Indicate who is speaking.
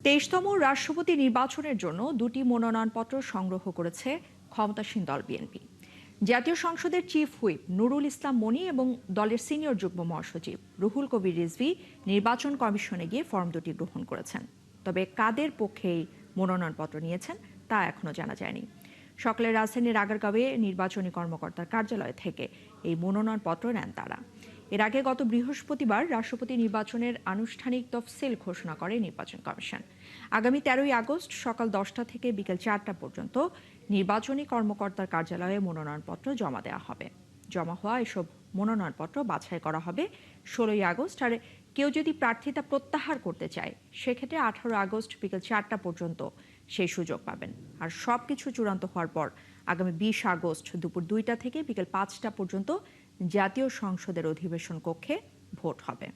Speaker 1: ২৩তম রাষ্ট্রপতি নির্বাচনের জন্য দুটি মনোনয়নপত্র সংগ্রহ করেছে ক্ষমতাসীন দল বিএনপি। জাতীয় সংসদের চিফ হুইপ নুরুল ইসলাম মনি এবং দলের সিনিয়র যুগ্ম মহাসচিব রুহুল কবির রিজভী নির্বাচন কমিশনে গিয়ে ফর্ম দুটি গ্রহণ করেছেন। তবে কাদের পক্ষে এই মনোনয়নপত্র নিয়েছেন তা এখনো জানা যায়নি। সকালে রাজধানীর আগারগাঁওয়ে নির্বাচনী কর্মকর্তার কার্যালয় থেকে এই মনোনয়নপত্র নেন তারা। এর আগে গত বৃহস্পতিবার রাষ্ট্রপতি নির্বাচনের আনুষ্ঠানিক তফসিল ঘোষণা করে নির্বাচন কমিশন। আগামী ১৩ই আগস্ট সকাল ১০টা থেকে বিকেল ৪টা পর্যন্ত নির্বাচনী কর্মকর্তার কার্যালয়ে মনোনয়নপত্র জমা দেওয়া হবে। জমা হওয়া এসব মনোনয়নপত্র বাছাই করা হবে ১৬ই আগস্ট। আর কেউ যদি প্রার্থিতা প্রত্যাহার করতে চায় সেক্ষেত্রে ১৮ আগস্ট বিকেল ৪টা পর্যন্ত সেই সুযোগ পাবেন। আর সবকিছু চূড়ান্ত হওয়ার পর আগামী ২০ আগস্ট দুপুর ২টা থেকে বিকেল ৫টা পর্যন্ত জাতীয় সংসদের অধিবেশন কক্ষে ভোট হবে।